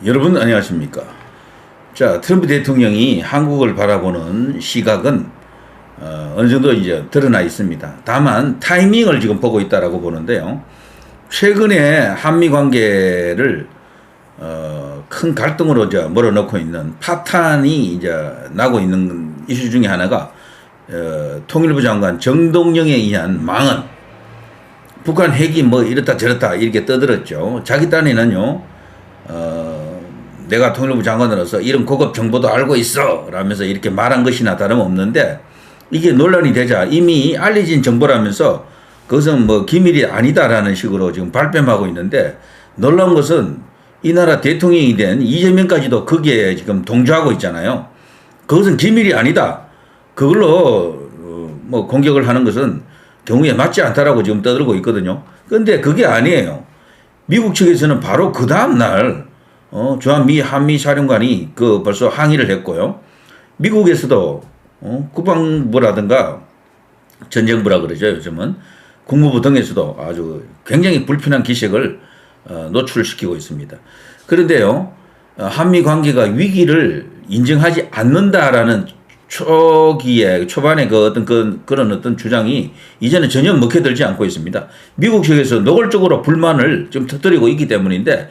여러분 안녕하십니까. 자, 트럼프 대통령이 한국을 바라보는 시각은 어느 정도 이제 드러나 있습니다. 다만 타이밍을 지금 보고 있다라고 보는데요. 최근에 한미 관계를 큰 갈등으로 이제 몰아넣고 있는 파탄이 이제 나고 있는 이슈 중에 하나가 통일부 장관 정동영에 의한 망언, 북한 핵이 뭐 이렇다 저렇다 이렇게 떠들었죠. 자기 딴에는요, 내가 통일부 장관으로서 이런 고급 정보도 알고 있어 라면서 이렇게 말한 것이나 다름없는데, 이게 논란이 되자 이미 알려진 정보라면서 그것은 뭐 기밀이 아니다라는 식으로 지금 발뺌하고 있는데, 놀라운 것은 이 나라 대통령이 된 이재명까지도 거기에 지금 동조하고 있잖아요. 그것은 기밀이 아니다, 그걸로 뭐 공격을 하는 것은 경우에 맞지 않다라고 지금 떠들고 있거든요. 그런데 그게 아니에요. 미국 측에서는 바로 그 다음날 주한미 한미 사령관이 벌써 항의를 했고요. 미국에서도 국방부라든가 전쟁부라 그러죠, 요즘은. 국무부 등에서도 아주 굉장히 불편한 기색을 노출시키고 있습니다. 그런데요, 한미 관계가 위기를 인정하지 않는다라는 초반에 그런 어떤 주장이 이제는 전혀 먹혀들지 않고 있습니다. 미국 측에서 노골적으로 불만을 좀 터뜨리고 있기 때문인데,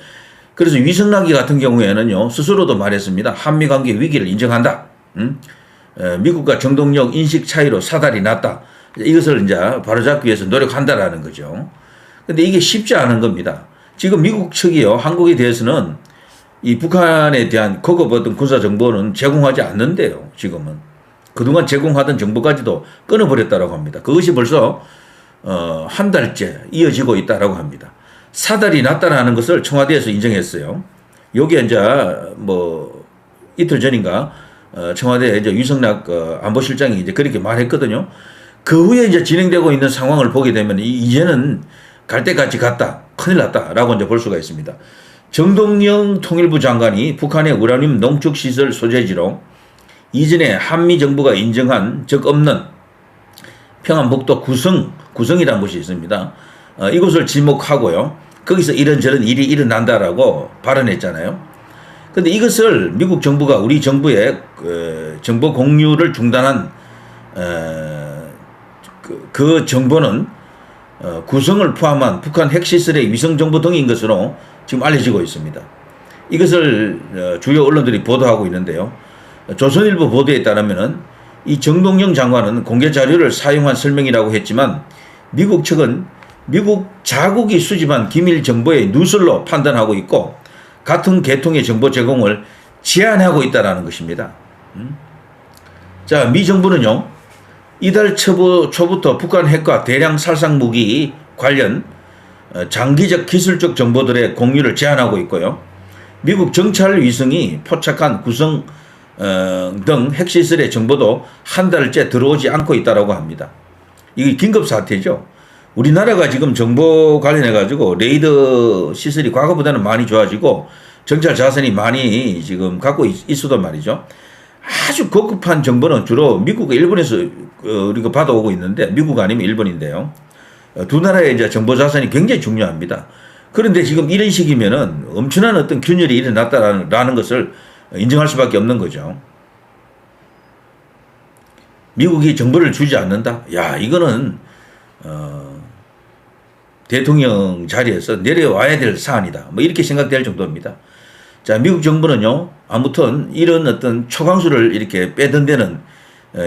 그래서 위성락이 같은 경우에는요, 스스로도 말했습니다. 한미 관계 위기를 인정한다. 미국과 정동영 인식 차이로 사달이 났다. 이것을 이제 바로잡기 위해서 노력한다라는 거죠. 근데 이게 쉽지 않은 겁니다. 지금 미국 측이요, 한국에 대해서는 이 북한에 대한 고급 어떤 군사 정보는 제공하지 않는데요, 지금은. 그동안 제공하던 정보까지도 끊어버렸다라고 합니다. 그것이 벌써 한 달째 이어지고 있다라고 합니다. 사달이 났다라는 것을 청와대에서 인정했어요. 여기에 이제 뭐 이틀 전인가 청와대 이제 유성락 안보실장이 이제 그렇게 말했거든요. 그 후에 이제 진행되고 있는 상황을 보게 되면 이제는 갈 때까지 갔다, 큰일 났다라고 이제 볼 수가 있습니다. 정동영 통일부 장관이 북한의 우라늄 농축 시설 소재지로 이전에 한미 정부가 인정한 적 없는 평안북도 구성이라는 곳이 있습니다. 이곳을 지목하고요, 거기서 이런저런 일이 일어난다라고 발언했잖아요. 근데 이것을 미국 정부가 우리 정부의 정보 공유를 중단한 그 정보는 구성을 포함한 북한 핵시설의 위성정보 등인 것으로 지금 알려지고 있습니다. 이것을 주요 언론들이 보도하고 있는데요. 조선일보 보도에 따르면은 이 정동영 장관은 공개 자료를 사용한 설명이라고 했지만, 미국 측은 미국 자국이 수집한 기밀 정보의 누설로 판단하고 있고, 같은 계통의 정보 제공을 제한하고 있다는 것입니다. 자, 미 정부는요, 이달 초부터 북한 핵과 대량 살상 무기 관련 장기적 기술적 정보들의 공유를 제한하고 있고요. 미국 정찰 위성이 포착한 구성 등 핵시설의 정보도 한 달째 들어오지 않고 있다고 합니다. 이게 긴급 사태죠. 우리나라가 지금 정보 관련해가지고 레이더 시설이 과거보다는 많이 좋아지고 정찰 자산이 많이 지금 갖고 있어도 말이죠, 아주 고급한 정보는 주로 미국과 일본에서 우리가 받아오고 있는데, 미국 아니면 일본인데요. 두 나라의 이제 정보 자산이 굉장히 중요합니다. 그런데 지금 이런 식이면은 엄청난 어떤 균열이 일어났다라는 것을 인정할 수밖에 없는 거죠. 미국이 정보를 주지 않는다? 야, 이거는 대통령 자리에서 내려와야 될 사안이다, 뭐 이렇게 생각될 정도입니다. 자, 미국 정부는요, 아무튼 이런 어떤 초강수를 이렇게 빼던 데는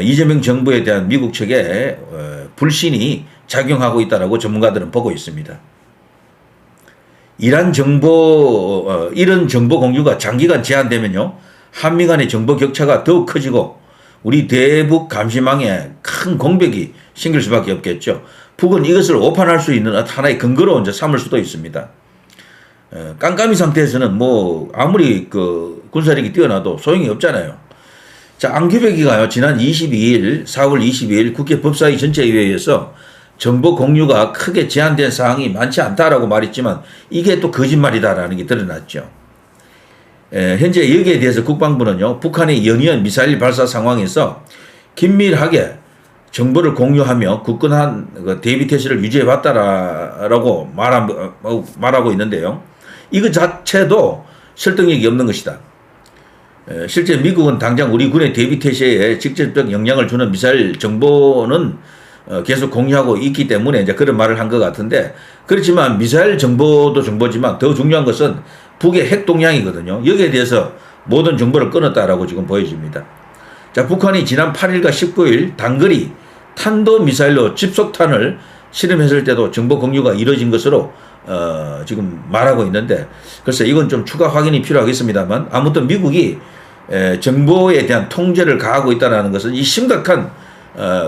이재명 정부에 대한 미국 측의 불신이 작용하고 있다라고 전문가들은 보고 있습니다. 이런 정보 공유가 장기간 제한되면요, 한미 간의 정보 격차가 더욱 커지고 우리 대북 감시망에 큰 공백이 생길 수밖에 없겠죠. 북은 이것을 오판할 수 있는 하나의 근거로 이제 삼을 수도 있습니다. 깜깜이 상태에서는 뭐 아무리 군사력이 뛰어나도 소용이 없잖아요. 자, 안규백이가요, 지난 4월 22일 국회 법사위 전체회의에서 정보 공유가 크게 제한된 사항이 많지 않다라고 말했지만, 이게 또 거짓말이다라는 게 드러났죠. 현재 여기에 대해서 국방부는요, 북한의 연이은 미사일 발사 상황에서 긴밀하게 정보를 공유하며 굳건한 대비 태세를 유지해 왔다라고 말하고 있는데요. 이거 자체도 설득력이 없는 것이다. 실제 미국은 당장 우리 군의 대비 태세에 직접적 영향을 주는 미사일 정보는 계속 공유하고 있기 때문에 이제 그런 말을 한 것 같은데, 그렇지만 미사일 정보도 정보지만 더 중요한 것은 북의 핵 동향이거든요. 여기에 대해서 모든 정보를 끊었다라고 지금 보여집니다. 자, 북한이 지난 8일과 19일 단거리 탄도미사일로 집속탄을 실험했을 때도 정보 공유가 이루어진 것으로 지금 말하고 있는데, 글쎄 이건 좀 추가 확인이 필요하겠습니다만, 아무튼 미국이 정보에 대한 통제를 가하고 있다는 것은 이 심각한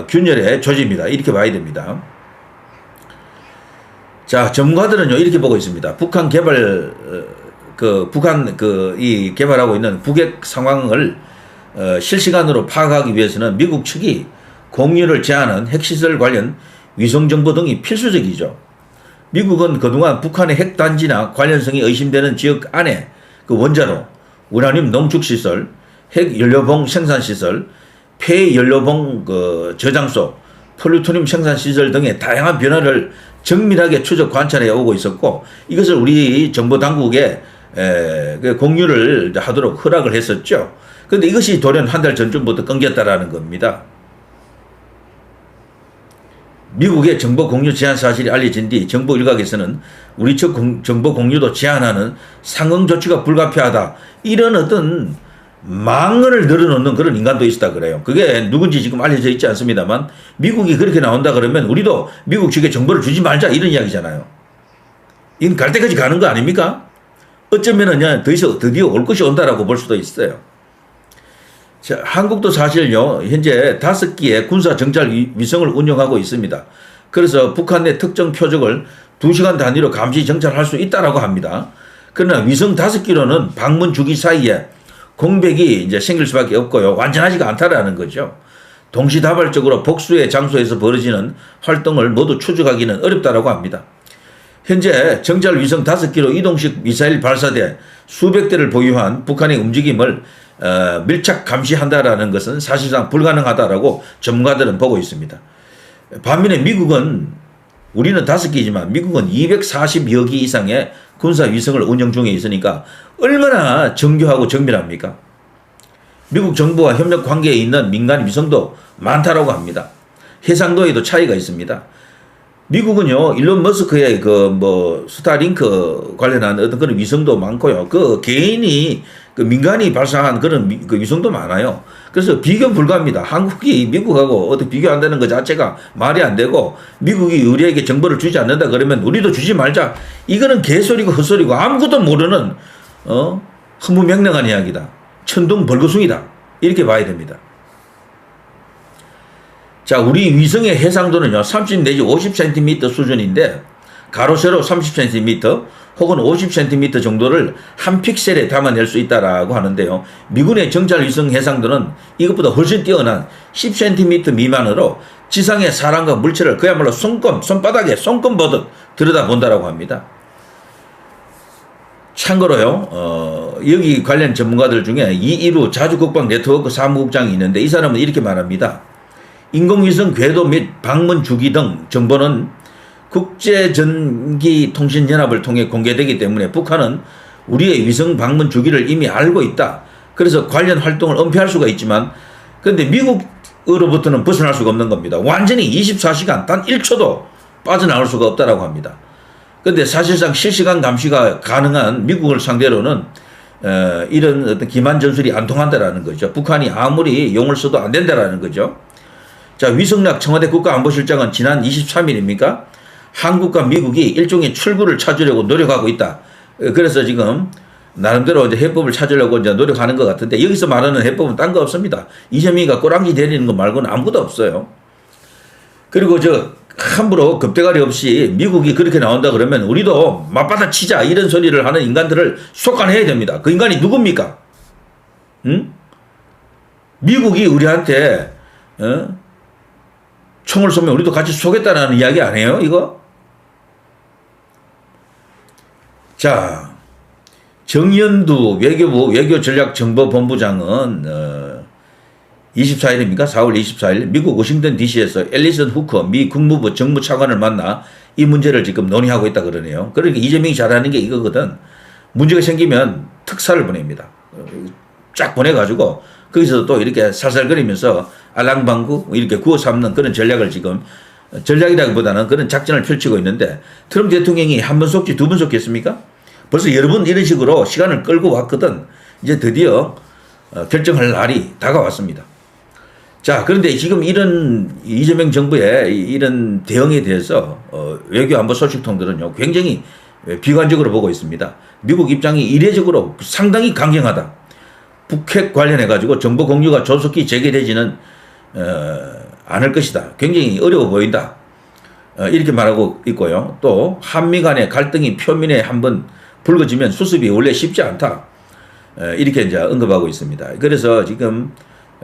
균열의 조짐이다, 이렇게 봐야 됩니다. 자, 전문가들은요 이렇게 보고 있습니다. 북한 개발 이 개발하고 있는 북핵 상황을 실시간으로 파악하기 위해서는 미국 측이 공유를 제한한 핵시설 관련 위성정보 등이 필수적이죠. 미국은 그동안 북한의 핵단지나 관련성이 의심되는 지역 안에 그 원자로, 우라늄 농축시설, 핵연료봉 생산시설, 폐연료봉 저장소, 플루토늄 생산시설 등의 다양한 변화를 정밀하게 추적 관찰해 오고 있었고, 이것을 우리 정보당국에 공유를 하도록 허락을 했었죠. 그런데 이것이 돌연 한 달 전쯤부터 끊겼다라는 겁니다. 미국의 정보 공유 제한 사실이 알려진 뒤 정보 일각에서는 우리 측 정보 공유도 제한하는 상응 조치가 불가피하다, 이런 어떤 망언을 늘어놓는 그런 인간도 있었다 그래요. 그게 누군지 지금 알려져 있지 않습니다만, 미국이 그렇게 나온다 그러면 우리도 미국 측에 정보를 주지 말자, 이런 이야기잖아요. 이건 갈 때까지 가는 거 아닙니까? 어쩌면은 드디어 올 것이 온다라고 볼 수도 있어요. 자, 한국도 사실요 현재 5기의 군사 정찰 위성을 운영하고 있습니다. 그래서 북한 내 특정 표적을 2시간 단위로 감시 정찰할 수 있다라고 합니다. 그러나 위성 5기로는 방문 주기 사이에 공백이 이제 생길 수밖에 없고요, 완전하지가 않다라는 거죠. 동시다발적으로 복수의 장소에서 벌어지는 활동을 모두 추적하기는 어렵다라고 합니다. 현재 정찰 위성 5기로 이동식 미사일 발사대 수백 대를 보유한 북한의 움직임을 밀착 감시한다라는 것은 사실상 불가능하다라고 전문가들은 보고 있습니다. 반면에 미국은, 우리는 5기지만 미국은 240여 기 이상의 군사 위성을 운영 중에 있으니까 얼마나 정교하고 정밀합니까? 미국 정부와 협력 관계에 있는 민간 위성도 많다라고 합니다. 해상도에도 차이가 있습니다. 미국은요, 일론 머스크의 스타링크 관련한 어떤 그런 위성도 많고요. 개인이, 민간이 발사한 그런 위성도 많아요. 그래서 비교 불가합니다. 한국이 미국하고 어떻게 비교한다는 것 자체가 말이 안 되고, 미국이 우리에게 정보를 주지 않는다 그러면 우리도 주지 말자, 이거는 개소리고 헛소리고 아무것도 모르는, 허무맹랑한 이야기다. 천둥벌거숭이다. 이렇게 봐야 됩니다. 자, 우리 위성의 해상도는요, 30 내지 50cm 수준인데, 가로 세로 30cm 혹은 50cm 정도를 한 픽셀에 담아낼 수 있다라고 하는데요. 미군의 정찰 위성 해상도는 이것보다 훨씬 뛰어난 10cm 미만으로 지상의 사람과 물체를 그야말로 손바닥에 손금 보듯 들여다본다라고 합니다. 참고로요, 여기 관련 전문가들 중에 이이루 자주국방 네트워크 사무국장이 있는데, 이 사람은 이렇게 말합니다. 인공위성 궤도 및 방문 주기 등 정보는 국제전기통신연합을 통해 공개되기 때문에 북한은 우리의 위성 방문 주기를 이미 알고 있다. 그래서 관련 활동을 은폐할 수가 있지만, 그런데 미국으로부터는 벗어날 수가 없는 겁니다. 완전히 24시간 단 1초도 빠져나올 수가 없다라고 합니다. 그런데 사실상 실시간 감시가 가능한 미국을 상대로는 이런 어떤 기만 전술이 안 통한다라는 거죠. 북한이 아무리 용을 써도 안 된다라는 거죠. 자, 위성락 청와대 국가안보실장은 지난 23일입니까? 한국과 미국이 일종의 출구를 찾으려고 노력하고 있다. 그래서 지금 나름대로 이제 해법을 찾으려고 이제 노력하는 것 같은데, 여기서 말하는 해법은 딴 거 없습니다. 이재명이가 꼬랑지 내리는 거 말고는 아무것도 없어요. 그리고 함부로 겁대가리 없이 미국이 그렇게 나온다 그러면 우리도 맞받아 치자, 이런 소리를 하는 인간들을 속아내야 됩니다. 그 인간이 누굽니까? 응? 미국이 우리한테 총을 쏘면 우리도 같이 쏘겠다는 이야기 아니에요, 이거? 자, 정연두 외교부 외교전략정보본부장은 24일입니까? 4월 24일 미국 워싱턴 DC에서 앨리슨 후커 미 국무부 정무차관을 만나 이 문제를 지금 논의하고 있다 그러네요. 그러니까 이재명이 잘하는 게 이거거든. 문제가 생기면 특사를 보냅니다. 쫙 보내가지고 거기서 또 이렇게 살살거리면서 알랑방구 이렇게 구워 삼는 그런 전략을 지금 전략이라기보다는 그런 작전을 펼치고 있는데 트럼프 대통령이 한 번 속지 두 번 속겠습니까? 벌써 여러 번 이런 식으로 시간을 끌고 왔거든. 이제 드디어 결정할 날이 다가왔습니다. 자, 그런데 지금 이런 이재명 정부의 이런 대응에 대해서 외교안보소식통들은요 굉장히 비관적으로 보고 있습니다. 미국 입장이 이례적으로 상당히 강경하다. 북핵 관련해 가지고 정보 공유가 조속히 재개되지는 않을 것이다. 굉장히 어려워 보인다. 이렇게 말하고 있고요. 또 한미 간의 갈등이 표면에 한번 불거지면 수습이 원래 쉽지 않다. 이렇게 이제 언급하고 있습니다. 그래서 지금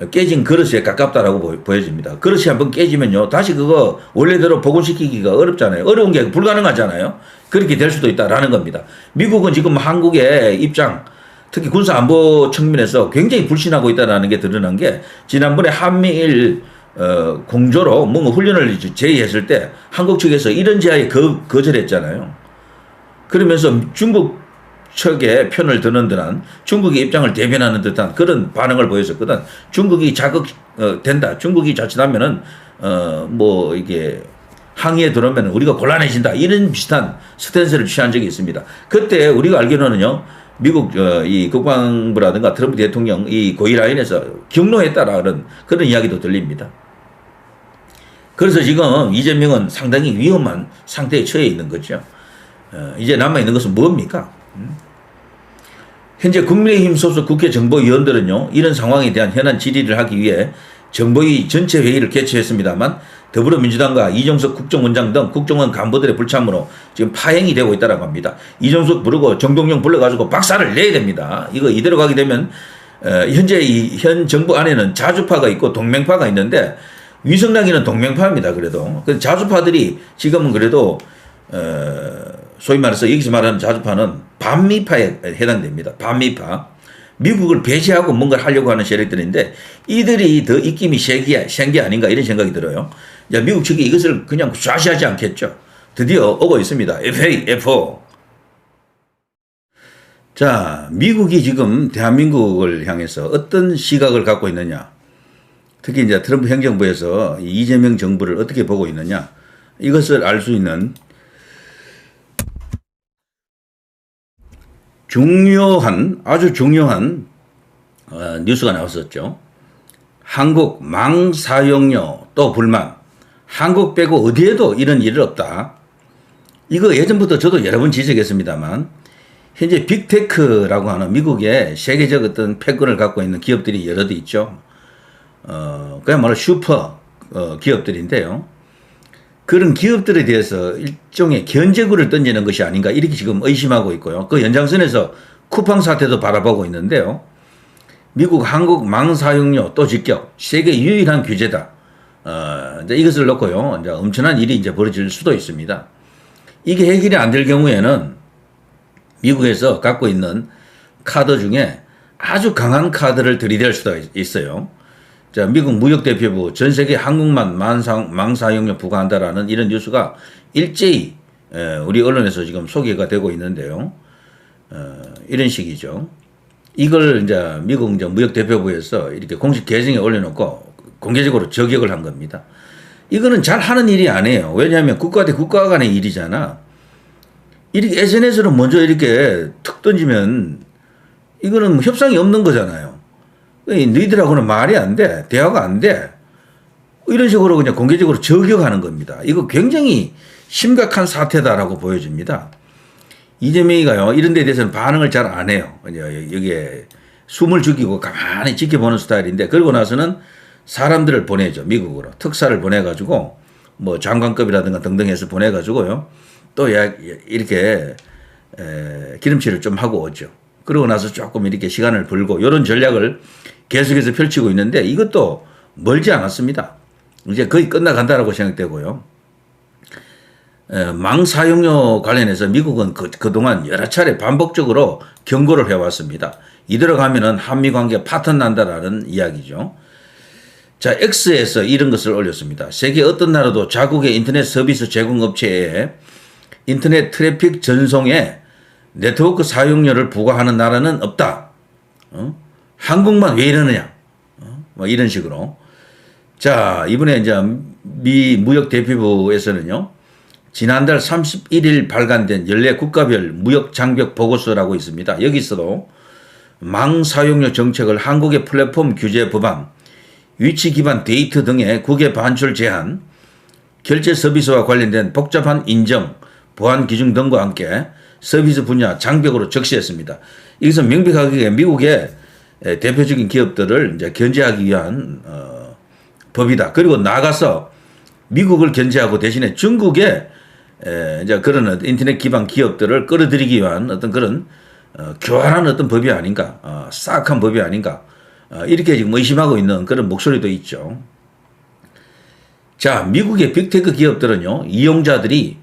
깨진 그릇에 가깝다라고 보여집니다. 그릇이 한번 깨지면요 다시 그거 원래대로 복원시키기가 어렵잖아요. 어려운 게 불가능하잖아요. 그렇게 될 수도 있다라는 겁니다. 미국은 지금 한국의 입장, 특히 군사안보 측면에서 굉장히 불신하고 있다는 게 드러난 게 지난번에 한미일 공조로 뭔가 훈련을 제의했을 때 한국 측에서 이런 제안에 거절했잖아요. 그러면서 중국 측의 편을 드는 듯한 중국의 입장을 대변하는 듯한 그런 반응을 보였었거든. 중국이 된다. 중국이 자칫하면은 뭐 이게 항의에 들어오면 우리가 곤란해진다. 이런 비슷한 스탠스를 취한 적이 있습니다. 그때 우리가 알기로는요. 미국 이 국방부라든가 트럼프 대통령 이 고위 라인에서 경로했다라는 그런 이야기도 들립니다. 그래서 지금 이재명은 상당히 위험한 상태에 처해 있는 거죠. 이제 남아있는 것은 뭡니까? 현재 국민의힘 소속 국회 정보위원들은요, 이런 상황에 대한 현안 질의를 하기 위해 정보위 전체 회의를 개최했습니다만 더불어민주당과 이종석 국정원장 등 국정원 간부들의 불참으로 지금 파행이 되고 있다고 합니다. 이종석 부르고 정동영 불러가지고 박살을 내야 됩니다. 이거 이대로 가게 되면 현재 현 정부 안에는 자주파가 있고 동맹파가 있는데 위성락이는 동맹파입니다. 그래도 자주파들이 지금은 그래도 소위 말해서 여기서 말하는 자주파는 반미파에 해당됩니다. 반미파. 미국을 배제하고 뭔가를 하려고 하는 세력들인데 이들이 더 입김이 센 게 아닌가 이런 생각이 들어요. 자, 미국 측이 이것을 그냥 좌시하지 않겠죠. 드디어 오고 있습니다. FA, F4. 자, 미국이 지금 대한민국을 향해서 어떤 시각을 갖고 있느냐. 특히 이제 트럼프 행정부에서 이재명 정부를 어떻게 보고 있느냐. 이것을 알 수 있는 아주 중요한 뉴스가 나왔었죠. 한국 망 사용료 또 불만. 한국 빼고 어디에도 이런 일은 없다. 이거 예전부터 저도 여러 번 지적했습니다만 현재 빅테크라고 하는 미국의 세계적 어떤 패권을 갖고 있는 기업들이 여러 개 있죠. 그야말로 슈퍼 기업들인데요. 그런 기업들에 대해서 일종의 견제구를 던지는 것이 아닌가 이렇게 지금 의심하고 있고요. 그 연장선에서 쿠팡 사태도 바라보고 있는데요. 미국 한국 망 사용료 또 직격 세계 유일한 규제다. 이제 이것을 놓고요. 이제 엄청난 일이 이제 벌어질 수도 있습니다. 이게 해결이 안 될 경우에는 미국에서 갖고 있는 카드 중에 아주 강한 카드를 들이댈 수도 있어요. 자, 미국 무역대표부 전 세계 한국만 망사용료 부과한다라는 이런 뉴스가 일제히 우리 언론에서 지금 소개가 되고 있는데요. 이런 식이죠. 이걸 이제 미국 이제 무역대표부에서 이렇게 공식 계정에 올려놓고 공개적으로 저격을 한 겁니다. 이거는 잘 하는 일이 아니에요. 왜냐하면 국가 대 국가 간의 일이잖아. 이렇게 SNS로 먼저 이렇게 툭 던지면 이거는 협상이 없는 거잖아요. 너희들하고는 말이 안 돼. 대화가 안 돼. 이런 식으로 그냥 공개적으로 저격하는 겁니다. 이거 굉장히 심각한 사태다라고 보여집니다. 이재명이가요, 이런 데 대해서는 반응을 잘 안 해요. 여기에 숨을 죽이고 가만히 지켜보는 스타일인데, 그러고 나서는 사람들을 보내죠. 미국으로. 특사를 보내가지고, 뭐 장관급이라든가 등등 해서 보내가지고요. 또 이렇게 기름칠을 좀 하고 오죠. 그러고 나서 조금 이렇게 시간을 벌고 이런 전략을 계속해서 펼치고 있는데 이것도 멀지 않았습니다. 이제 거의 끝나간다라고 생각되고요. 망 사용료 관련해서 미국은 그동안 여러 차례 반복적으로 경고를 해왔습니다. 이대로 가면은 한미 관계 파탄 난다라는 이야기죠. 자, X에서 이런 것을 올렸습니다. 세계 어떤 나라도 자국의 인터넷 서비스 제공업체에 인터넷 트래픽 전송에 네트워크 사용료를 부과하는 나라는 없다. 한국만 왜 이러느냐. 뭐 이런 식으로. 자, 이번에 이제 미 무역대표부에서는요, 지난달 31일 발간된 연례 국가별 무역 장벽 보고서라고 있습니다. 여기서도 망 사용료 정책을 한국의 플랫폼 규제 법안, 위치 기반 데이터 등의 국외 반출 제한, 결제 서비스와 관련된 복잡한 인정, 보안 기준 등과 함께 서비스 분야 장벽으로 적시했습니다. 이것은 명백하게 미국의 대표적인 기업들을 이제 견제하기 위한 법이다. 그리고 나가서 미국을 견제하고 대신에 중국의 이제 그런 인터넷 기반 기업들을 끌어들이기 위한 어떤 그런 교활한 어떤 법이 아닌가, 싹한 법이 아닌가, 이렇게 지금 의심하고 있는 그런 목소리도 있죠. 자, 미국의 빅테크 기업들은요, 이용자들이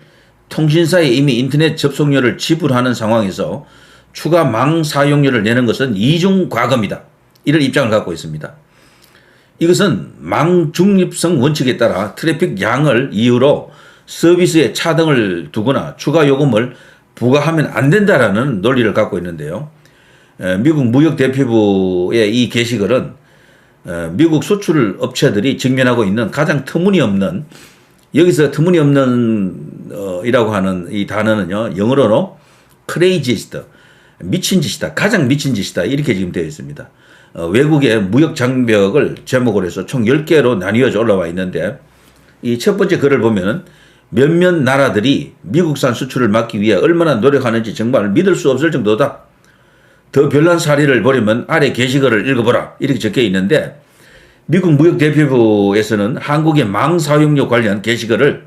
통신사에 이미 인터넷 접속료를 지불하는 상황에서 추가 망 사용료를 내는 것은 이중 과금이다. 이런 입장을 갖고 있습니다. 이것은 망 중립성 원칙에 따라 트래픽 양을 이유로 서비스에 차등을 두거나 추가 요금을 부과하면 안 된다라는 논리를 갖고 있는데요. 미국 무역대표부의 이 게시글은 미국 수출 업체들이 직면하고 있는 가장 터무니없는, 여기서 터무니없는 이라고 하는 이 단어는요, 영어로는 craziest, 미친 짓이다, 가장 미친 짓이다, 이렇게 지금 되어 있습니다. 외국의 무역 장벽을 제목으로 해서 총 10개로 나뉘어져 올라와 있는데, 이 첫 번째 글을 보면은 몇몇 나라들이 미국산 수출을 막기 위해 얼마나 노력하는지 정말 믿을 수 없을 정도다. 더 별난 사례를 보려면 아래 게시글을 읽어보라, 이렇게 적혀 있는데, 미국 무역대표부에서는 한국의 망 사용료 관련 게시글을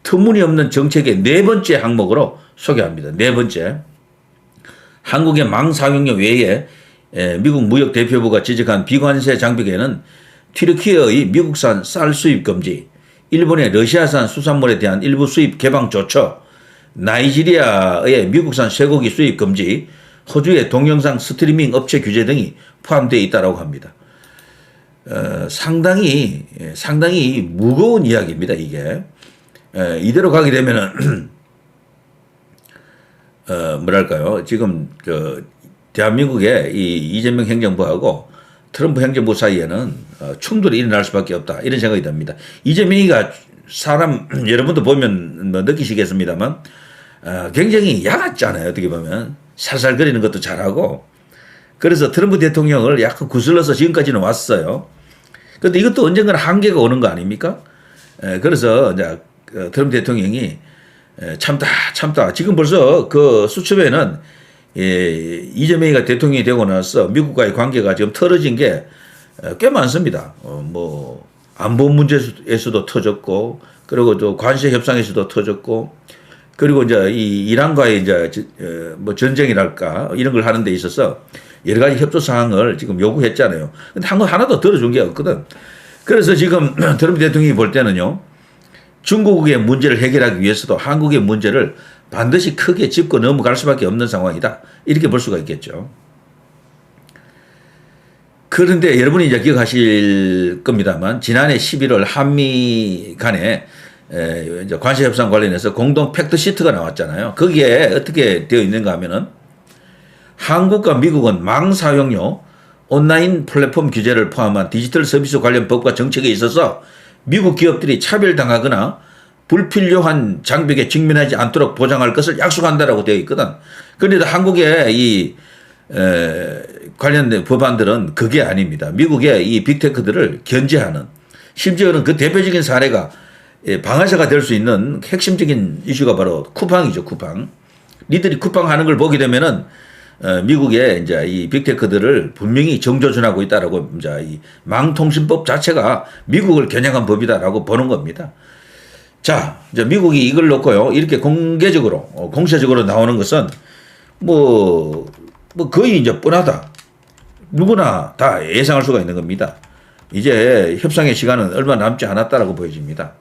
터무니없는 정책의 네 번째 항목으로 소개합니다. 네 번째. 한국의 망 사용료 외에 미국 무역대표부가 지적한 비관세 장벽에는 튀르키예의 미국산 쌀 수입 금지, 일본의 러시아산 수산물에 대한 일부 수입 개방 조처, 나이지리아의 미국산 쇠고기 수입 금지, 호주의 동영상 스트리밍 업체 규제 등이 포함되어 있다고 합니다. 상당히 무거운 이야기입니다, 이게. 이대로 가게 되면은, 뭐랄까요. 지금, 대한민국의 이 이재명 행정부하고 트럼프 행정부 사이에는 충돌이 일어날 수밖에 없다, 이런 생각이 듭니다. 이재명이가 사람, 여러분도 보면 뭐 느끼시겠습니다만, 굉장히 야같잖아요, 어떻게 보면. 살살거리는 것도 잘하고. 그래서 트럼프 대통령을 약간 구슬러서 지금까지는 왔어요. 그런데 이것도 언젠가는 한계가 오는 거 아닙니까? 그래서 이제 트럼프 대통령이 참다. 지금 벌써 그 수첩에는 이재명이가 대통령이 되고 나서 미국과의 관계가 지금 틀어진 게 꽤 많습니다. 뭐 안보 문제에서도 터졌고, 그리고 또 관세 협상에서도 터졌고, 그리고 이제 이 이란과의 이제 뭐 전쟁이랄까 이런 걸 하는 데 있어서 여러 가지 협조 사항을 지금 요구했잖아요. 근데 한 거 하나도 들어준 게 없거든. 그래서 지금 트럼프 대통령이 볼 때는요, 중국의 문제를 해결하기 위해서도 한국의 문제를 반드시 크게 짚고 넘어갈 수밖에 없는 상황이다, 이렇게 볼 수가 있겠죠. 그런데 여러분이 이제 기억하실 겁니다만, 지난해 11월 한미 간에 이제 관세 협상 관련해서 공동 팩트 시트가 나왔잖아요. 거기에 어떻게 되어 있는가 하면은, 한국과 미국은 망 사용료, 온라인 플랫폼 규제를 포함한 디지털 서비스 관련 법과 정책에 있어서 미국 기업들이 차별당하거나 불필요한 장벽에 직면하지 않도록 보장할 것을 약속한다라고 되어 있거든. 그런데 한국의 이 관련된 법안들은 그게 아닙니다. 미국의 이 빅테크들을 견제하는, 심지어는 그 대표적인 사례가 방아쇠가 될 수 있는 핵심적인 이슈가 바로 쿠팡이죠, 쿠팡. 니들이 쿠팡 하는 걸 보게 되면은 미국의 이제 이 빅테크들을 분명히 정조준하고 있다라고, 이제 이 망통신법 자체가 미국을 겨냥한 법이다라고 보는 겁니다. 자, 이제 미국이 이걸 놓고요, 이렇게 공개적으로, 공세적으로 나오는 것은 뭐 거의 이제 뻔하다. 누구나 다 예상할 수가 있는 겁니다. 이제 협상의 시간은 얼마 남지 않았다라고 보여집니다.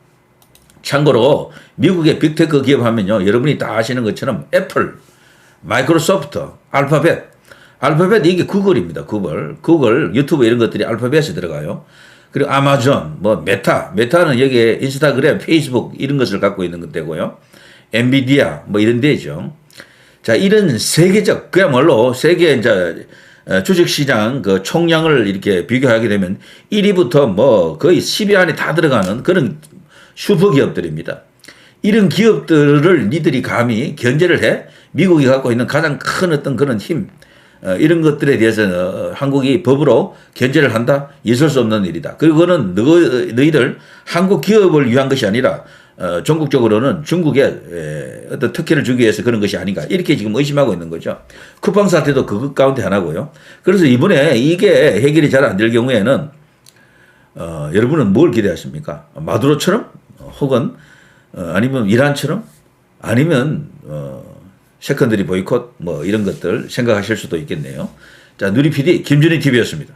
참고로 미국의 빅테크 기업 하면요, 여러분이 다 아시는 것처럼 애플, 마이크로소프트, 알파벳 이게 구글입니다. 구글, 유튜브 이런 것들이 알파벳에 들어가요. 그리고 아마존, 뭐 메타는 여기에 인스타그램, 페이스북 이런 것을 갖고 있는 것 되고요. 엔비디아 뭐 이런 데죠. 자, 이런 세계적, 그야말로 세계 이제 주식시장 그 총량을 이렇게 비교하게 되면 1위부터 뭐 거의 10위 안에 다 들어가는 그런 슈퍼 기업들입니다. 이런 기업들을 니들이 감히 견제를 해? 미국이 갖고 있는 가장 큰 어떤 그런 힘, 이런 것들에 대해서 한국이 법으로 견제를 한다? 있을 수 없는 일이다. 그리고 그거는 너희들 한국 기업을 위한 것이 아니라 전국적으로는 중국에 어떤 특혜를 주기 위해서 그런 것이 아닌가 이렇게 지금 의심하고 있는 거죠. 쿠팡 사태도 그것 가운데 하나고요. 그래서 이번에 이게 해결이 잘 안 될 경우에는 여러분은 뭘 기대하십니까? 마두로처럼 혹은 아니면 이란처럼 아니면 세컨더리 보이콧 뭐 이런 것들 생각하실 수도 있겠네요. 자, 누리 PD 김준희 TV였습니다.